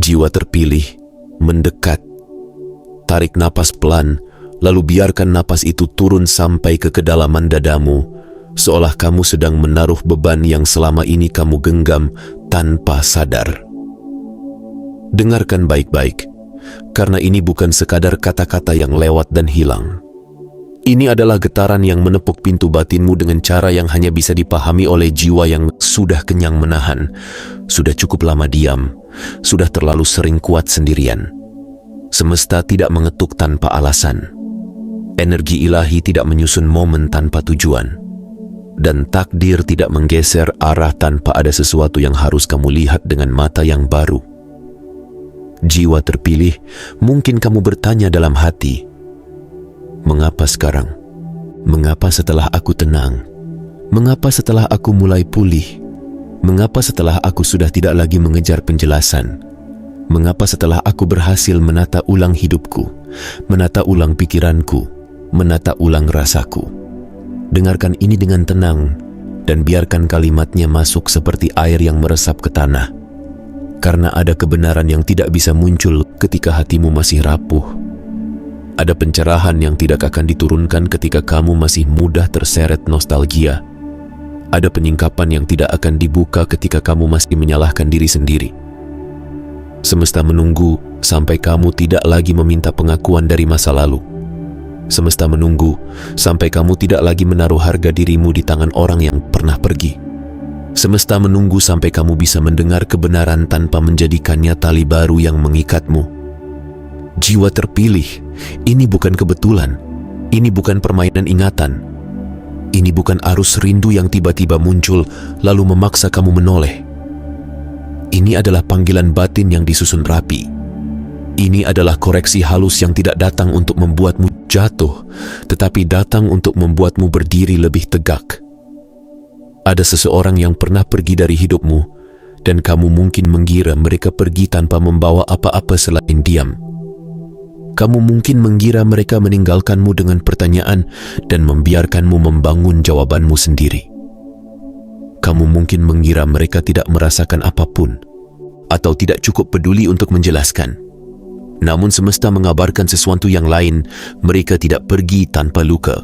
Jiwa terpilih, mendekat. Tarik napas pelan, lalu biarkan napas itu turun sampai ke kedalaman dadamu, seolah kamu sedang menaruh beban yang selama ini kamu genggam tanpa sadar. Dengarkan baik-baik, karena ini bukan sekadar kata-kata yang lewat dan hilang. Ini adalah getaran yang menepuk pintu batinmu dengan cara yang hanya bisa dipahami oleh jiwa yang sudah kenyang menahan, sudah cukup lama diam, sudah terlalu sering kuat sendirian. Semesta tidak mengetuk tanpa alasan. Energi ilahi tidak menyusun momen tanpa tujuan. Dan takdir tidak menggeser arah tanpa ada sesuatu yang harus kamu lihat dengan mata yang baru. Jiwa terpilih, mungkin kamu bertanya dalam hati, mengapa sekarang? Mengapa setelah aku tenang? Mengapa setelah aku mulai pulih? Mengapa setelah aku sudah tidak lagi mengejar penjelasan? Mengapa setelah aku berhasil menata ulang hidupku, menata ulang pikiranku, menata ulang rasaku? Dengarkan ini dengan tenang dan biarkan kalimatnya masuk seperti air yang meresap ke tanah. Karena ada kebenaran yang tidak bisa muncul ketika hatimu masih rapuh. Ada pencerahan yang tidak akan diturunkan ketika kamu masih mudah terseret nostalgia. Ada penyingkapan yang tidak akan dibuka ketika kamu masih menyalahkan diri sendiri. Semesta menunggu sampai kamu tidak lagi meminta pengakuan dari masa lalu. Semesta menunggu sampai kamu tidak lagi menaruh harga dirimu di tangan orang yang pernah pergi. Semesta menunggu sampai kamu bisa mendengar kebenaran tanpa menjadikannya tali baru yang mengikatmu. Jiwa terpilih, ini bukan kebetulan. Ini bukan permainan ingatan. Ini bukan arus rindu yang tiba-tiba muncul lalu memaksa kamu menoleh. Ini adalah panggilan batin yang disusun rapi. Ini adalah koreksi halus yang tidak datang untuk membuatmu jatuh, tetapi datang untuk membuatmu berdiri lebih tegak. Ada seseorang yang pernah pergi dari hidupmu, dan kamu mungkin mengira mereka pergi tanpa membawa apa-apa selain diam. Kamu mungkin mengira mereka meninggalkanmu dengan pertanyaan dan membiarkanmu membangun jawabanmu sendiri. Kamu mungkin mengira mereka tidak merasakan apapun, atau tidak cukup peduli untuk menjelaskan. Namun semesta mengabarkan sesuatu yang lain. Mereka tidak pergi tanpa luka.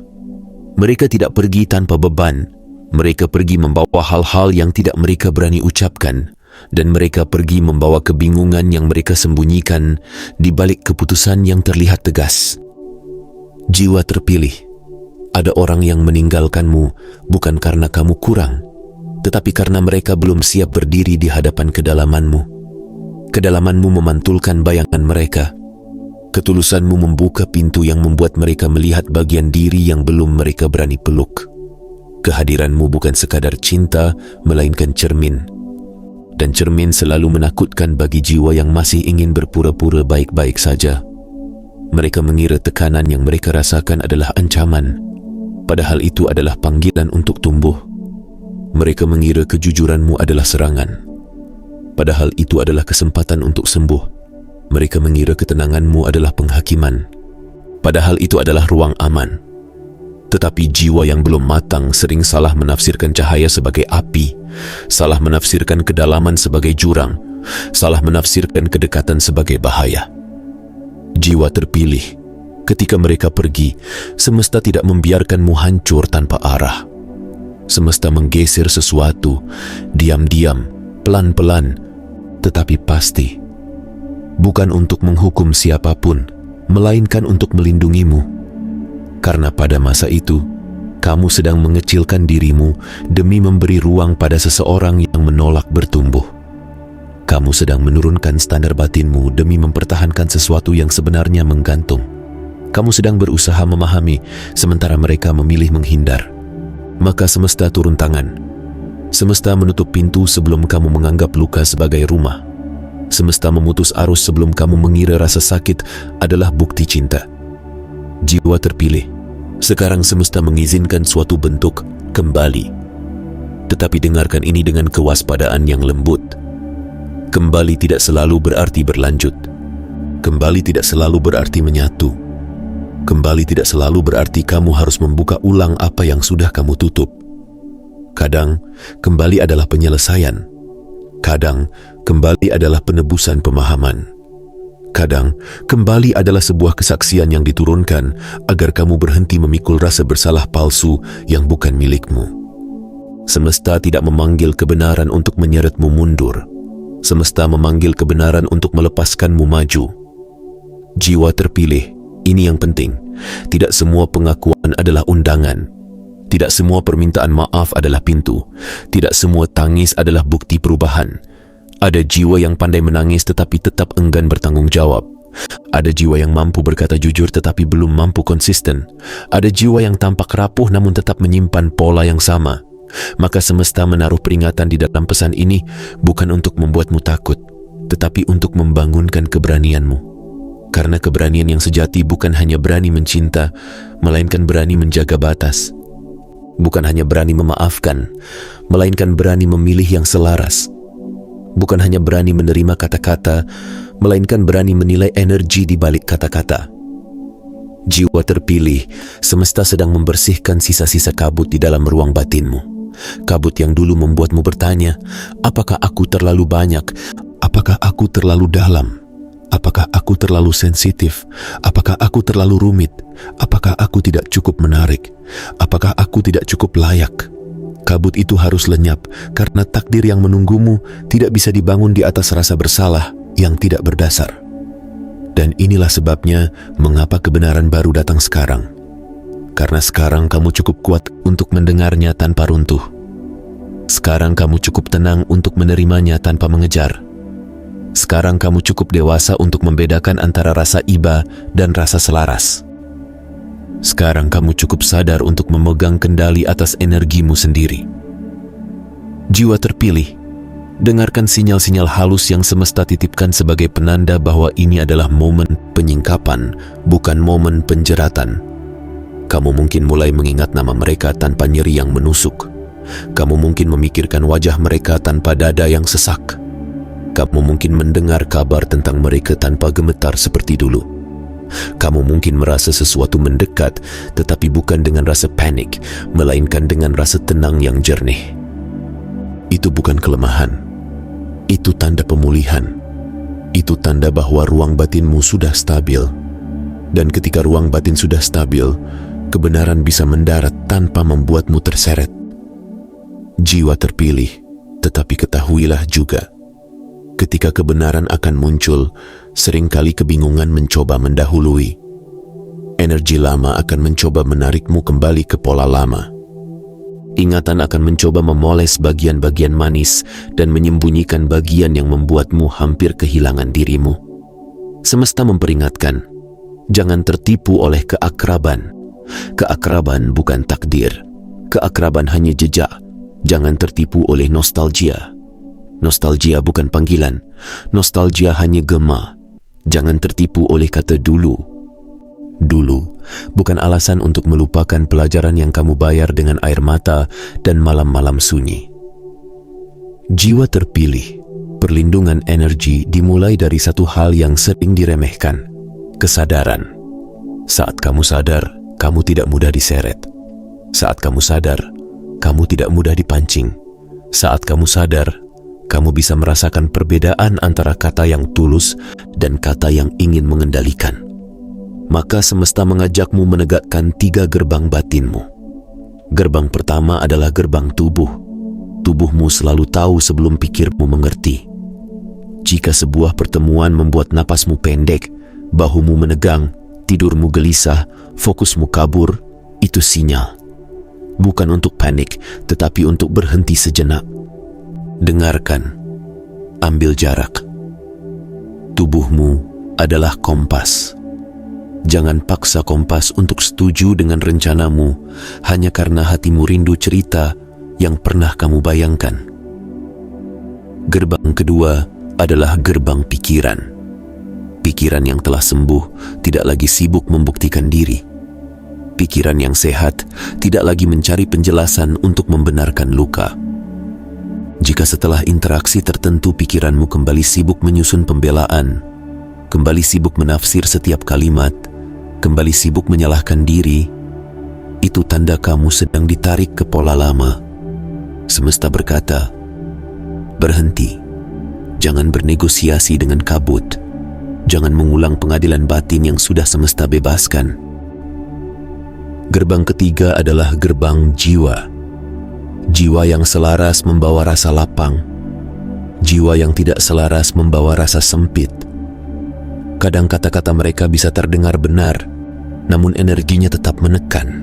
Mereka tidak pergi tanpa beban. Mereka pergi membawa hal-hal yang tidak mereka berani ucapkan, dan mereka pergi membawa kebingungan yang mereka sembunyikan di balik keputusan yang terlihat tegas. Jiwa terpilih, ada orang yang meninggalkanmu bukan karena kamu kurang, tetapi karena mereka belum siap berdiri di hadapan kedalamanmu. Kedalamanmu memantulkan bayangan mereka. Ketulusanmu membuka pintu yang membuat mereka melihat bagian diri yang belum mereka berani peluk. Kehadiranmu bukan sekadar cinta, melainkan cermin. Dan cermin selalu menakutkan bagi jiwa yang masih ingin berpura-pura baik-baik saja. Mereka mengira tekanan yang mereka rasakan adalah ancaman, padahal itu adalah panggilan untuk tumbuh. Mereka mengira kejujuranmu adalah serangan, padahal itu adalah kesempatan untuk sembuh. Mereka mengira ketenanganmu adalah penghakiman, padahal itu adalah ruang aman. Tetapi jiwa yang belum matang sering salah menafsirkan cahaya sebagai api, salah menafsirkan kedalaman sebagai jurang, salah menafsirkan kedekatan sebagai bahaya. Jiwa terpilih, ketika mereka pergi, semesta tidak membiarkanmu hancur tanpa arah. Semesta menggeser sesuatu, diam-diam, pelan-pelan, tetapi pasti. Bukan untuk menghukum siapapun, melainkan untuk melindungimu. Karena pada masa itu, kamu sedang mengecilkan dirimu demi memberi ruang pada seseorang yang menolak bertumbuh. Kamu sedang menurunkan standar batinmu demi mempertahankan sesuatu yang sebenarnya menggantung. Kamu sedang berusaha memahami, sementara mereka memilih menghindar. Maka semesta turun tangan. Semesta menutup pintu sebelum kamu menganggap luka sebagai rumah. Semesta memutus arus sebelum kamu mengira rasa sakit adalah bukti cinta. Jiwa terpilih, sekarang semesta mengizinkan suatu bentuk kembali. Tetapi dengarkan ini dengan kewaspadaan yang lembut. Kembali tidak selalu berarti berlanjut. Kembali tidak selalu berarti menyatu. Kembali tidak selalu berarti kamu harus membuka ulang apa yang sudah kamu tutup. Kadang, kembali adalah penyelesaian. Kadang, kembali adalah penebusan pemahaman. Kadang, kembali adalah sebuah kesaksian yang diturunkan agar kamu berhenti memikul rasa bersalah palsu yang bukan milikmu. Semesta tidak memanggil kebenaran untuk menyeretmu mundur. Semesta memanggil kebenaran untuk melepaskanmu maju. Jiwa terpilih, ini yang penting. Tidak semua pengakuan adalah undangan. Tidak semua permintaan maaf adalah pintu. Tidak semua tangis adalah bukti perubahan. Ada jiwa yang pandai menangis tetapi tetap enggan bertanggung jawab. Ada jiwa yang mampu berkata jujur tetapi belum mampu konsisten. Ada jiwa yang tampak rapuh namun tetap menyimpan pola yang sama. Maka semesta menaruh peringatan di dalam pesan ini bukan untuk membuatmu takut, tetapi untuk membangunkan keberanianmu. Karena keberanian yang sejati bukan hanya berani mencinta, melainkan berani menjaga batas. Bukan hanya berani memaafkan, melainkan berani memilih yang selaras. Bukan hanya berani menerima kata-kata, melainkan berani menilai energi di balik kata-kata. Jiwa terpilih, semesta sedang membersihkan sisa-sisa kabut di dalam ruang batinmu. Kabut yang dulu membuatmu bertanya, apakah aku terlalu banyak? Apakah aku terlalu dalam? Apakah aku terlalu sensitif? Apakah aku terlalu rumit? Apakah aku tidak cukup menarik? Apakah aku tidak cukup layak? Kabut itu harus lenyap karena takdir yang menunggumu tidak bisa dibangun di atas rasa bersalah yang tidak berdasar. Dan inilah sebabnya mengapa kebenaran baru datang sekarang. Karena sekarang kamu cukup kuat untuk mendengarnya tanpa runtuh. Sekarang kamu cukup tenang untuk menerimanya tanpa mengejar. Sekarang kamu cukup dewasa untuk membedakan antara rasa iba dan rasa selaras. Sekarang kamu cukup sadar untuk memegang kendali atas energimu sendiri. Jiwa terpilih, dengarkan sinyal-sinyal halus yang semesta titipkan sebagai penanda bahwa ini adalah momen penyingkapan, bukan momen penjeratan. Kamu mungkin mulai mengingat nama mereka tanpa nyeri yang menusuk. Kamu mungkin memikirkan wajah mereka tanpa dada yang sesak. Kamu mungkin mendengar kabar tentang mereka tanpa gemetar seperti dulu. Kamu mungkin merasa sesuatu mendekat, tetapi bukan dengan rasa panik, melainkan dengan rasa tenang yang jernih. Itu bukan kelemahan. Itu tanda pemulihan. Itu tanda bahwa ruang batinmu sudah stabil. Dan ketika ruang batin sudah stabil, kebenaran bisa mendarat tanpa membuatmu terseret. Jiwa terpilih, tetapi ketahuilah juga, ketika kebenaran akan muncul, seringkali kebingungan mencoba mendahului. Energi lama akan mencoba menarikmu kembali ke pola lama. Ingatan akan mencoba memoles bagian-bagian manis dan menyembunyikan bagian yang membuatmu hampir kehilangan dirimu. Semesta memperingatkan, jangan tertipu oleh keakraban. Keakraban bukan takdir. Keakraban hanya jejak. Jangan tertipu oleh nostalgia. Nostalgia bukan panggilan. Nostalgia hanya gema. Jangan tertipu oleh kata dulu. Dulu bukan alasan untuk melupakan pelajaran yang kamu bayar dengan air mata dan malam-malam sunyi. Jiwa terpilih, perlindungan energi dimulai dari satu hal yang sering diremehkan, kesadaran. Saat kamu sadar, kamu tidak mudah diseret. Saat kamu sadar, kamu tidak mudah dipancing. Saat kamu sadar, kamu bisa merasakan perbedaan antara kata yang tulus dan kata yang ingin mengendalikan. Maka semesta mengajakmu menegakkan 3 gerbang batinmu. Gerbang pertama adalah gerbang tubuh. Tubuhmu selalu tahu sebelum pikirmu mengerti. Jika sebuah pertemuan membuat napasmu pendek, bahumu menegang, tidurmu gelisah, fokusmu kabur, itu sinyal. Bukan untuk panik, tetapi untuk berhenti sejenak. Dengarkan, ambil jarak. Tubuhmu adalah kompas. Jangan paksa kompas untuk setuju dengan rencanamu hanya karena hatimu rindu cerita yang pernah kamu bayangkan. Gerbang kedua adalah gerbang pikiran. Pikiran yang telah sembuh tidak lagi sibuk membuktikan diri. Pikiran yang sehat tidak lagi mencari penjelasan untuk membenarkan luka. Jika setelah interaksi tertentu pikiranmu kembali sibuk menyusun pembelaan, kembali sibuk menafsir setiap kalimat, kembali sibuk menyalahkan diri, itu tanda kamu sedang ditarik ke pola lama. Semesta berkata, berhenti, Jangan bernegosiasi dengan kabut. Jangan mengulang pengadilan batin yang sudah semesta bebaskan. Gerbang ketiga adalah gerbang jiwa. Jiwa yang selaras membawa rasa lapang. Jiwa yang tidak selaras membawa rasa sempit. Kadang kata-kata mereka bisa terdengar benar, namun energinya tetap menekan.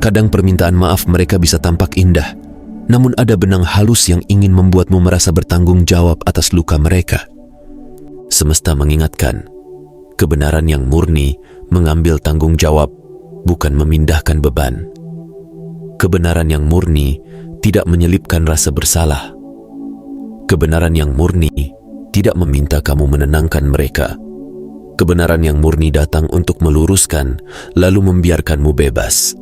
Kadang permintaan maaf mereka bisa tampak indah, namun ada benang halus yang ingin membuatmu merasa bertanggung jawab atas luka mereka. Semesta mengingatkan, kebenaran yang murni mengambil tanggung jawab, bukan memindahkan beban. Kebenaran yang murni tidak menyelipkan rasa bersalah. Kebenaran yang murni tidak meminta kamu menenangkan mereka. Kebenaran yang murni datang untuk meluruskan, lalu membiarkanmu bebas.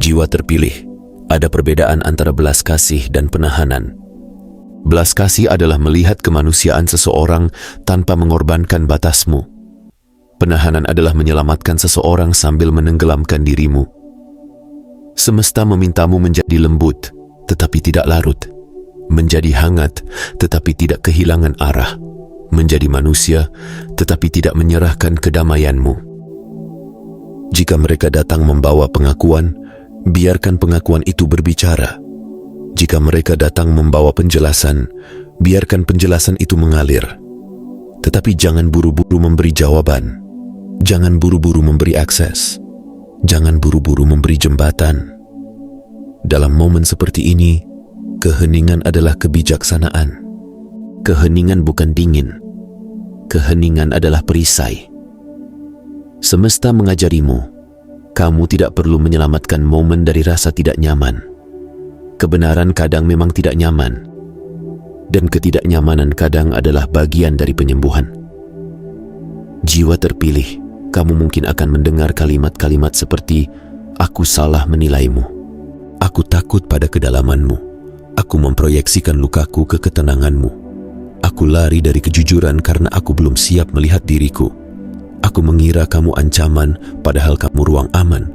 Jiwa terpilih, ada perbedaan antara belas kasih dan penahanan. Belas kasih adalah melihat kemanusiaan seseorang tanpa mengorbankan batasmu. Penahanan adalah menyelamatkan seseorang sambil menenggelamkan dirimu. Semesta memintamu menjadi lembut, tetapi tidak larut. Menjadi hangat, tetapi tidak kehilangan arah. Menjadi manusia, tetapi tidak menyerahkan kedamaianmu. Jika mereka datang membawa pengakuan, biarkan pengakuan itu berbicara. Jika mereka datang membawa penjelasan, biarkan penjelasan itu mengalir. Tetapi jangan buru-buru memberi jawaban. Jangan buru-buru memberi akses. Jangan buru-buru memberi jembatan. Dalam momen seperti ini, keheningan adalah kebijaksanaan. Keheningan bukan dingin. Keheningan adalah perisai. Semesta mengajarimu, kamu tidak perlu menyelamatkan momen dari rasa tidak nyaman. Kebenaran kadang memang tidak nyaman, dan ketidaknyamanan kadang adalah bagian dari penyembuhan. Jiwa terpilih, kamu mungkin akan mendengar kalimat-kalimat seperti, "Aku salah menilaimu. Aku takut pada kedalamanmu. Aku memproyeksikan lukaku ke ketenanganmu. Aku lari dari kejujuran karena aku belum siap melihat diriku. Aku mengira kamu ancaman padahal kamu ruang aman.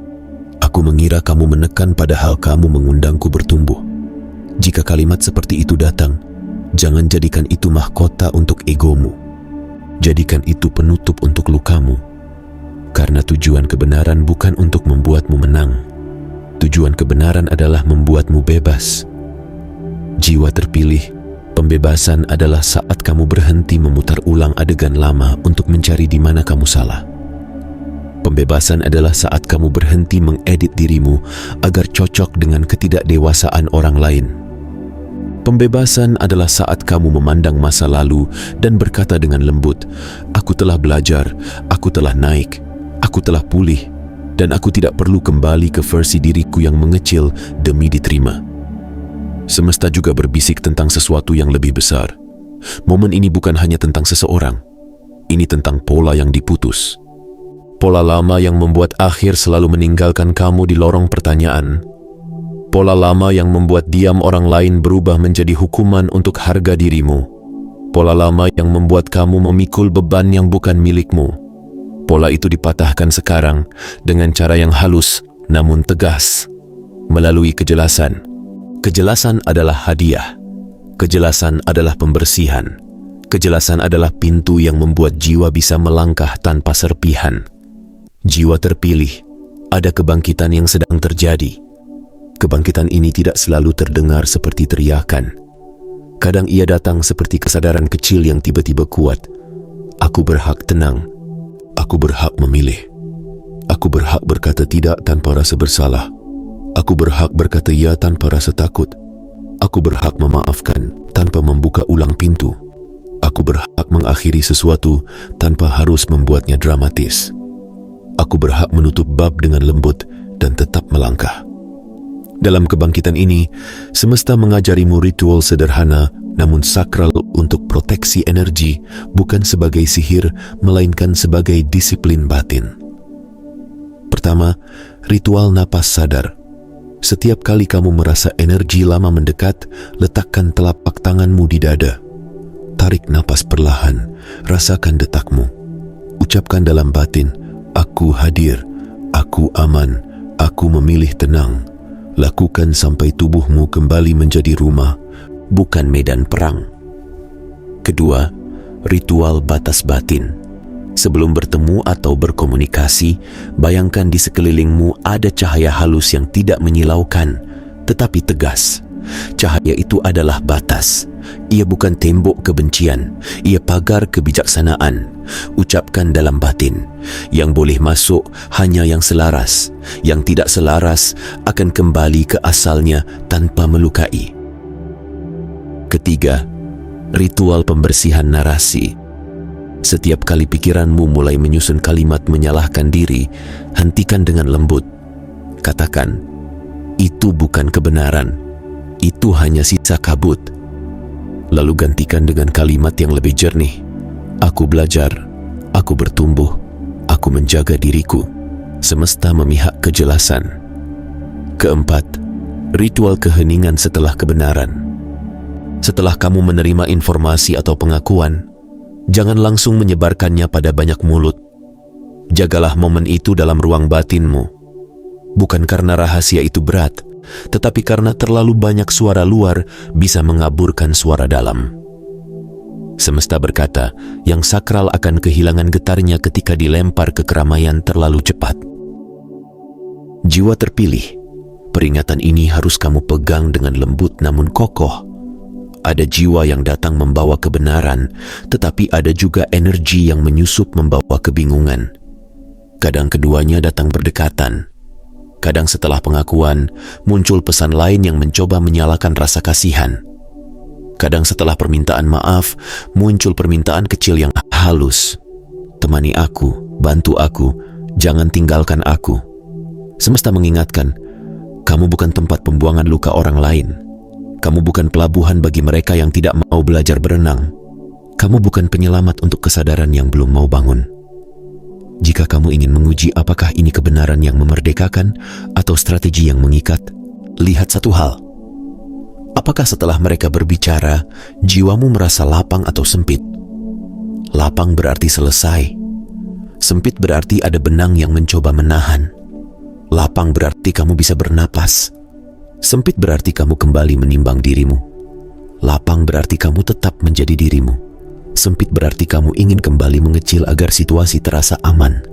Aku mengira kamu menekan padahal kamu mengundangku bertumbuh." Jika kalimat seperti itu datang, jangan jadikan itu mahkota untuk egomu. Jadikan itu penutup untuk lukamu. Karena tujuan kebenaran bukan untuk membuatmu menang. Tujuan kebenaran adalah membuatmu bebas. Jiwa terpilih, pembebasan adalah saat kamu berhenti memutar ulang adegan lama untuk mencari di mana kamu salah. Pembebasan adalah saat kamu berhenti mengedit dirimu agar cocok dengan ketidakdewasaan orang lain. Pembebasan adalah saat kamu memandang masa lalu dan berkata dengan lembut, "Aku telah belajar, aku telah naik, aku telah pulih, dan aku tidak perlu kembali ke versi diriku yang mengecil demi diterima." Semesta juga berbisik tentang sesuatu yang lebih besar. Momen ini bukan hanya tentang seseorang. Ini tentang pola yang diputus. Pola lama yang membuat akhir selalu meninggalkan kamu di lorong pertanyaan. Pola lama yang membuat diam orang lain berubah menjadi hukuman untuk harga dirimu. Pola lama yang membuat kamu memikul beban yang bukan milikmu. Pola itu dipatahkan sekarang dengan cara yang halus namun tegas, melalui kejelasan. Kejelasan adalah hadiah. Kejelasan adalah pembersihan. Kejelasan adalah pintu yang membuat jiwa bisa melangkah tanpa serpihan. Jiwa terpilih, ada kebangkitan yang sedang terjadi. Kebangkitan ini tidak selalu terdengar seperti teriakan. Kadang ia datang seperti kesadaran kecil yang tiba-tiba kuat. Aku berhak tenang. Aku berhak memilih. Aku berhak berkata tidak tanpa rasa bersalah. Aku berhak berkata ya tanpa rasa takut. Aku berhak memaafkan tanpa membuka ulang pintu. Aku berhak mengakhiri sesuatu tanpa harus membuatnya dramatis. Aku berhak menutup bab dengan lembut dan tetap melangkah. Dalam kebangkitan ini, semesta mengajarimu ritual sederhana namun sakral untuk proteksi energi, bukan sebagai sihir, melainkan sebagai disiplin batin. Pertama, ritual napas sadar. Setiap kali kamu merasa energi lama mendekat, letakkan telapak tanganmu di dada. Tarik napas perlahan, rasakan detakmu. Ucapkan dalam batin, "Aku hadir, aku aman, aku memilih tenang." Lakukan sampai tubuhmu kembali menjadi rumah, bukan medan perang. Kedua, ritual batas batin. Sebelum bertemu atau berkomunikasi, bayangkan di sekelilingmu ada cahaya halus yang tidak menyilaukan, tetapi tegas. Cahaya itu adalah batas. Ia bukan tembok kebencian, ia pagar kebijaksanaan. Ucapkan dalam batin, yang boleh masuk hanya yang selaras, yang tidak selaras akan kembali ke asalnya tanpa melukai. Ketiga, ritual pembersihan narasi. Setiap kali pikiranmu mulai menyusun kalimat menyalahkan diri, hentikan dengan lembut. Katakan, itu bukan kebenaran, itu hanya sisa kabut. Lalu gantikan dengan kalimat yang lebih jernih. Aku belajar, aku bertumbuh, aku menjaga diriku. Semesta memihak kejelasan. Keempat, ritual keheningan setelah kebenaran. Setelah kamu menerima informasi atau pengakuan, jangan langsung menyebarkannya pada banyak mulut. Jagalah momen itu dalam ruang batinmu. Bukan karena rahasia itu berat, tetapi karena terlalu banyak suara luar bisa mengaburkan suara dalam. Semesta berkata, yang sakral akan kehilangan getarnya ketika dilempar ke keramaian terlalu cepat. Jiwa terpilih, peringatan ini harus kamu pegang dengan lembut namun kokoh. Ada jiwa yang datang membawa kebenaran, tetapi ada juga energi yang menyusup membawa kebingungan. Kadang keduanya datang berdekatan. Kadang setelah pengakuan, muncul pesan lain yang mencoba menyalakan rasa kasihan. Kadang setelah permintaan maaf, muncul permintaan kecil yang halus. Temani aku, bantu aku, jangan tinggalkan aku. Semesta mengingatkan, kamu bukan tempat pembuangan luka orang lain. Kamu bukan pelabuhan bagi mereka yang tidak mau belajar berenang. Kamu bukan penyelamat untuk kesadaran yang belum mau bangun. Jika kamu ingin menguji apakah ini kebenaran yang memerdekakan atau strategi yang mengikat, lihat satu hal. Apakah setelah mereka berbicara, jiwamu merasa lapang atau sempit? Lapang berarti selesai. Sempit berarti ada benang yang mencoba menahan. Lapang berarti kamu bisa bernapas. Sempit berarti kamu kembali menimbang dirimu. Lapang berarti kamu tetap menjadi dirimu. Sempit berarti kamu ingin kembali mengecil agar situasi terasa aman.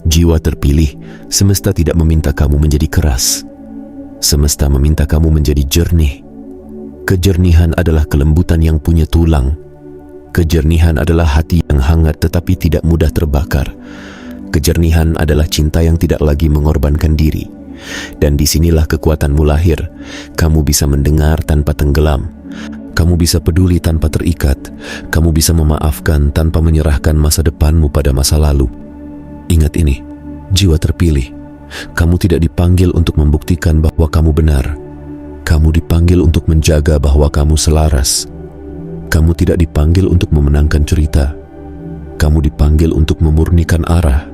Jiwa terpilih, semesta tidak meminta kamu menjadi keras. Semesta meminta kamu menjadi jernih. Kejernihan adalah kelembutan yang punya tulang. Kejernihan adalah hati yang hangat tetapi tidak mudah terbakar. Kejernihan adalah cinta yang tidak lagi mengorbankan diri. Dan disinilah kekuatanmu lahir. Kamu bisa mendengar tanpa tenggelam. Kamu bisa peduli tanpa terikat. Kamu bisa memaafkan tanpa menyerahkan masa depanmu pada masa lalu. Ingat ini, jiwa terpilih. Kamu tidak dipanggil untuk membuktikan bahwa kamu benar. Kamu dipanggil untuk menjaga bahwa kamu selaras. Kamu tidak dipanggil untuk memenangkan cerita. Kamu dipanggil untuk memurnikan arah.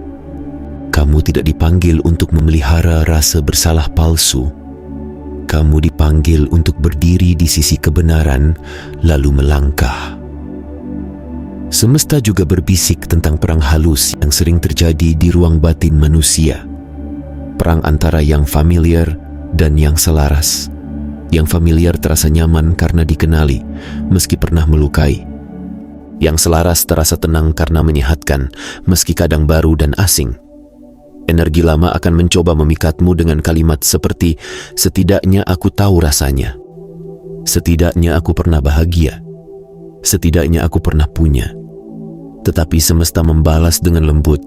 Kamu tidak dipanggil untuk memelihara rasa bersalah palsu. Kamu dipanggil untuk berdiri di sisi kebenaran, lalu melangkah. Semesta juga berbisik tentang perang halus yang sering terjadi di ruang batin manusia. Perang antara yang familiar dan yang selaras. Yang familiar terasa nyaman karena dikenali, meski pernah melukai. Yang selaras terasa tenang karena menyehatkan, meski kadang baru dan asing. Energi lama akan mencoba memikatmu dengan kalimat seperti, setidaknya aku tahu rasanya. Setidaknya aku pernah bahagia. Setidaknya aku pernah punya. Tetapi semesta membalas dengan lembut,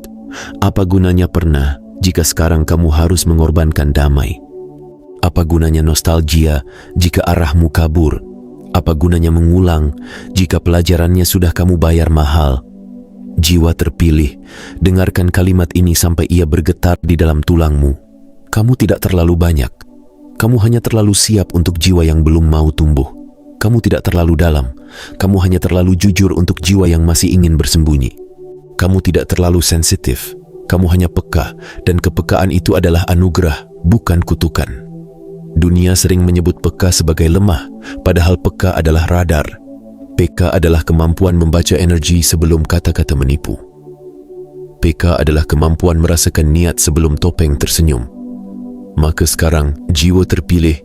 apa gunanya pernah jika sekarang kamu harus mengorbankan damai? Apa gunanya nostalgia jika arahmu kabur? Apa gunanya mengulang jika pelajarannya sudah kamu bayar mahal? Jiwa terpilih, dengarkan kalimat ini sampai ia bergetar di dalam tulangmu. Kamu tidak terlalu banyak. Kamu hanya terlalu siap untuk jiwa yang belum mau tumbuh. Kamu tidak terlalu dalam. Kamu hanya terlalu jujur untuk jiwa yang masih ingin bersembunyi. Kamu tidak terlalu sensitif. Kamu hanya peka, dan kepekaan itu adalah anugerah, bukan kutukan. Dunia sering menyebut peka sebagai lemah, padahal peka adalah radar. PK adalah kemampuan membaca energi sebelum kata-kata menipu. PK adalah kemampuan merasakan niat sebelum topeng tersenyum. Maka sekarang, jiwa terpilih,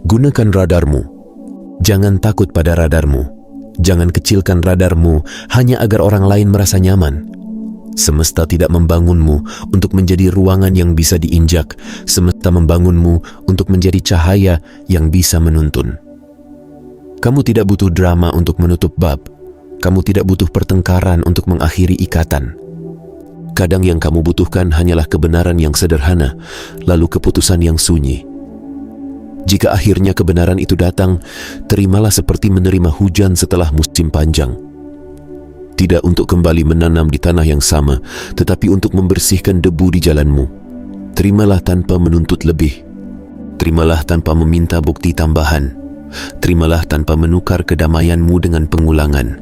gunakan radarmu. Jangan takut pada radarmu. Jangan kecilkan radarmu hanya agar orang lain merasa nyaman. Semesta tidak membangunmu untuk menjadi ruangan yang bisa diinjak. Semesta membangunmu untuk menjadi cahaya yang bisa menuntun. Kamu tidak butuh drama untuk menutup bab. Kamu tidak butuh pertengkaran untuk mengakhiri ikatan. Kadang yang kamu butuhkan hanyalah kebenaran yang sederhana, lalu keputusan yang sunyi. Jika akhirnya kebenaran itu datang, terimalah seperti menerima hujan setelah musim panjang. Tidak untuk kembali menanam di tanah yang sama, tetapi untuk membersihkan debu di jalanmu. Terimalah tanpa menuntut lebih. Terimalah tanpa meminta bukti tambahan. Terimalah tanpa menukar kedamaianmu dengan pengulangan.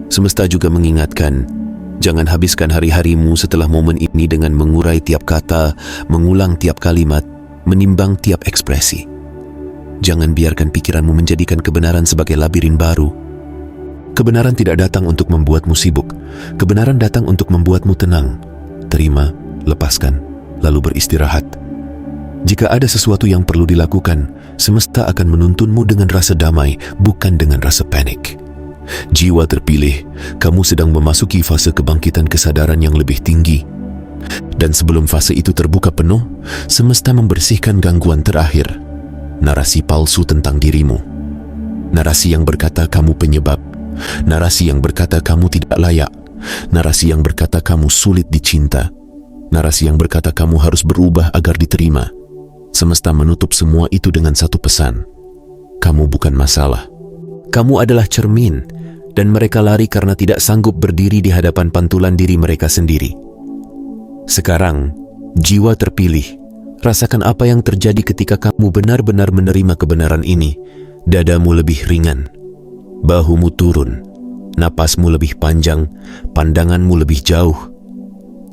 Semesta juga mengingatkan, jangan habiskan hari-harimu setelah momen ini dengan mengurai tiap kata, mengulang tiap kalimat, menimbang tiap ekspresi. Jangan biarkan pikiranmu menjadikan kebenaran sebagai labirin baru. Kebenaran tidak datang untuk membuatmu sibuk. Kebenaran datang untuk membuatmu tenang. Terima, lepaskan, lalu beristirahat. Jika ada sesuatu yang perlu dilakukan, semesta akan menuntunmu dengan rasa damai, bukan dengan rasa panik. Jiwa terpilih, kamu sedang memasuki fase kebangkitan kesadaran yang lebih tinggi. Dan sebelum fase itu terbuka penuh, semesta membersihkan gangguan terakhir. Narasi palsu tentang dirimu. Narasi yang berkata kamu penyebab. Narasi yang berkata kamu tidak layak. Narasi yang berkata kamu sulit dicinta. Narasi yang berkata kamu harus berubah agar diterima. Semesta menutup semua itu dengan satu pesan. Kamu bukan masalah. Kamu adalah cermin, dan mereka lari karena tidak sanggup berdiri di hadapan pantulan diri mereka sendiri. Sekarang, jiwa terpilih, rasakan apa yang terjadi ketika kamu benar-benar menerima kebenaran ini. Dadamu lebih ringan. Bahumu turun, napasmu lebih panjang, pandanganmu lebih jauh.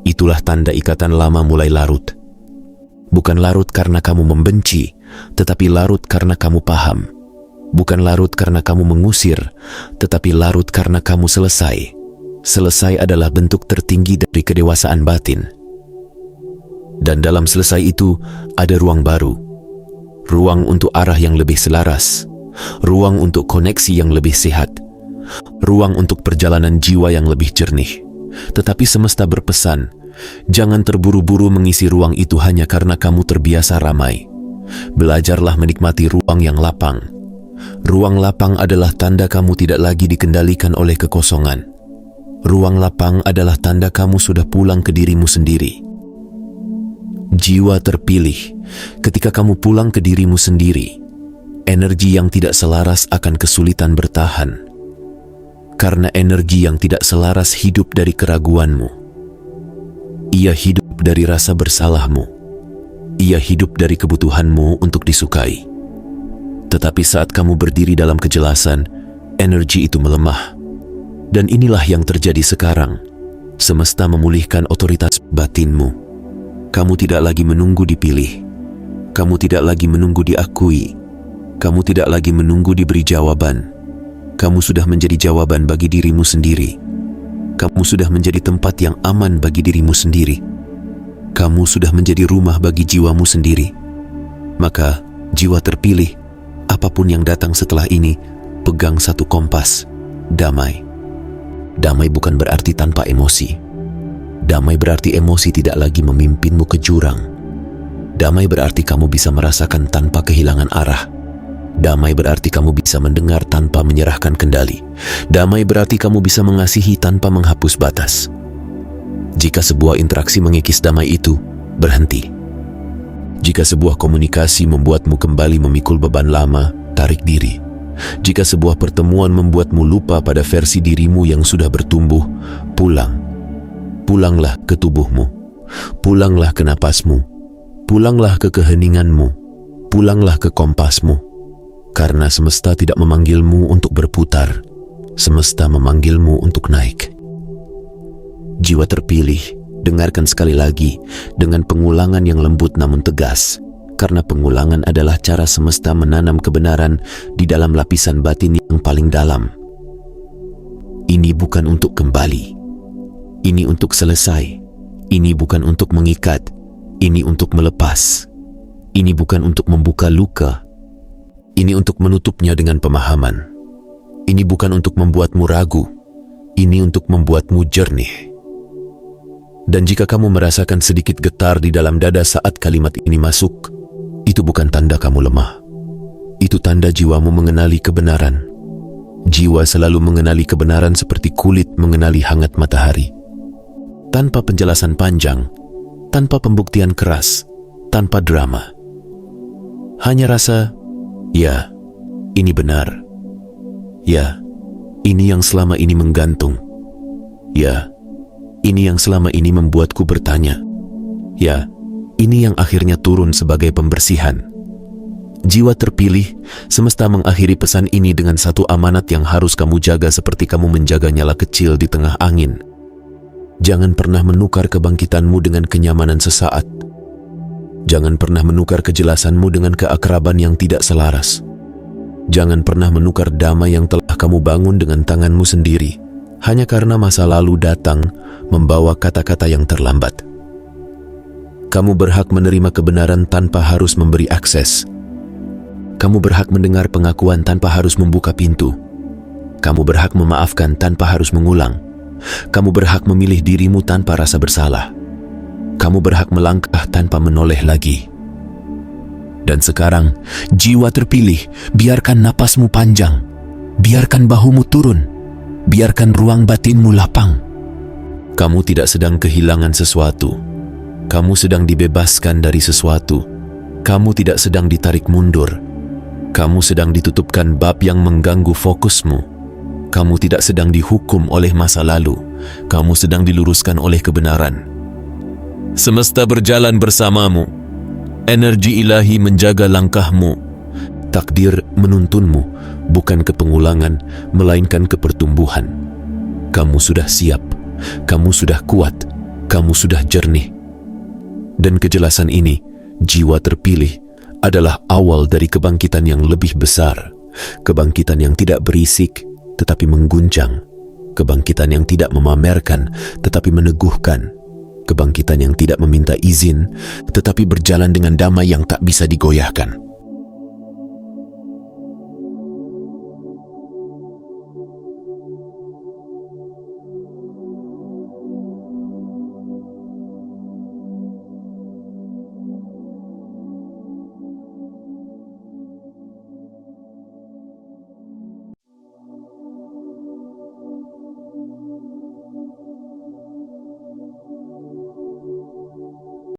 Itulah tanda ikatan lama mulai larut. Bukan larut karena kamu membenci, tetapi larut karena kamu paham. Bukan larut karena kamu mengusir, tetapi larut karena kamu selesai. Selesai adalah bentuk tertinggi dari kedewasaan batin. Dan dalam selesai itu ada ruang baru. Ruang untuk arah yang lebih selaras. Ruang untuk koneksi yang lebih sehat, ruang untuk perjalanan jiwa yang lebih jernih. Tetapi semesta berpesan, jangan terburu-buru mengisi ruang itu hanya karena kamu terbiasa ramai. Belajarlah menikmati ruang yang lapang. Ruang lapang adalah tanda kamu tidak lagi dikendalikan oleh kekosongan. Ruang lapang adalah tanda kamu sudah pulang ke dirimu sendiri. Jiwa terpilih, ketika kamu pulang ke dirimu sendiri, energi yang tidak selaras akan kesulitan bertahan. Karena energi yang tidak selaras hidup dari keraguanmu. Ia hidup dari rasa bersalahmu. Ia hidup dari kebutuhanmu untuk disukai. Tetapi saat kamu berdiri dalam kejelasan, energi itu melemah. Dan inilah yang terjadi sekarang. Semesta memulihkan otoritas batinmu. Kamu tidak lagi menunggu dipilih. Kamu tidak lagi menunggu diakui. Kamu tidak lagi menunggu diberi jawaban. Kamu sudah menjadi jawaban bagi dirimu sendiri. Kamu sudah menjadi tempat yang aman bagi dirimu sendiri. Kamu sudah menjadi rumah bagi jiwamu sendiri. Maka, jiwa terpilih, apapun yang datang setelah ini, pegang satu kompas, damai. Damai bukan berarti tanpa emosi. Damai berarti emosi tidak lagi memimpinmu ke jurang. Damai berarti kamu bisa merasakan tanpa kehilangan arah. Damai berarti kamu bisa mendengar tanpa menyerahkan kendali. Damai berarti kamu bisa mengasihi tanpa menghapus batas. Jika sebuah interaksi mengikis damai itu, berhenti. Jika sebuah komunikasi membuatmu kembali memikul beban lama, tarik diri. Jika sebuah pertemuan membuatmu lupa pada versi dirimu yang sudah bertumbuh, pulang. Pulanglah ke tubuhmu. Pulanglah ke napasmu. Pulanglah ke keheninganmu. Pulanglah ke kompasmu. Karena semesta tidak memanggilmu untuk berputar, semesta memanggilmu untuk naik. Jiwa terpilih, dengarkan sekali lagi dengan pengulangan yang lembut namun tegas, karena pengulangan adalah cara semesta menanam kebenaran di dalam lapisan batin yang paling dalam. Ini bukan untuk kembali, ini untuk selesai, ini bukan untuk mengikat, ini untuk melepas, ini bukan untuk membuka luka. Ini untuk menutupnya dengan pemahaman. Ini bukan untuk membuatmu ragu, ini untuk membuatmu jernih. Dan jika kamu merasakan sedikit getar di dalam dada saat kalimat ini masuk, itu bukan tanda kamu lemah. Itu tanda jiwamu mengenali kebenaran. Jiwa selalu mengenali kebenaran seperti kulit mengenali hangat matahari. Tanpa penjelasan panjang, tanpa pembuktian keras, tanpa drama. Hanya rasa, ya, ini benar. Ya, ini yang selama ini menggantung. Ya, ini yang selama ini membuatku bertanya. Ya, ini yang akhirnya turun sebagai pembersihan. Jiwa terpilih, semesta mengakhiri pesan ini dengan satu amanat yang harus kamu jaga seperti kamu menjaga nyala kecil di tengah angin. Jangan pernah menukar kebangkitanmu dengan kenyamanan sesaat. Jangan pernah menukar kejelasanmu dengan keakraban yang tidak selaras. Jangan pernah menukar damai yang telah kamu bangun dengan tanganmu sendiri, hanya karena masa lalu datang membawa kata-kata yang terlambat. Kamu berhak menerima kebenaran tanpa harus memberi akses. Kamu berhak mendengar pengakuan tanpa harus membuka pintu. Kamu berhak memaafkan tanpa harus mengulang. Kamu berhak memilih dirimu tanpa rasa bersalah. Kamu berhak melangkah tanpa menoleh lagi. Dan sekarang, jiwa terpilih, biarkan napasmu panjang, biarkan bahumu turun, biarkan ruang batinmu lapang. Kamu tidak sedang kehilangan sesuatu, kamu sedang dibebaskan dari sesuatu. Kamu tidak sedang ditarik mundur, kamu sedang ditutupkan bab yang mengganggu fokusmu. Kamu tidak sedang dihukum oleh masa lalu, kamu sedang diluruskan oleh kebenaran. Semesta berjalan bersamamu. Energi ilahi menjaga langkahmu. Takdir menuntunmu, bukan ke pengulangan, melainkan ke pertumbuhan. Kamu sudah siap, kamu sudah kuat, kamu sudah jernih. Dan kejelasan ini, jiwa terpilih, adalah awal dari kebangkitan yang lebih besar. Kebangkitan yang tidak berisik, tetapi mengguncang. Kebangkitan yang tidak memamerkan, tetapi meneguhkan. Kebangkitan yang tidak meminta izin, tetapi berjalan dengan damai yang tak bisa digoyahkan.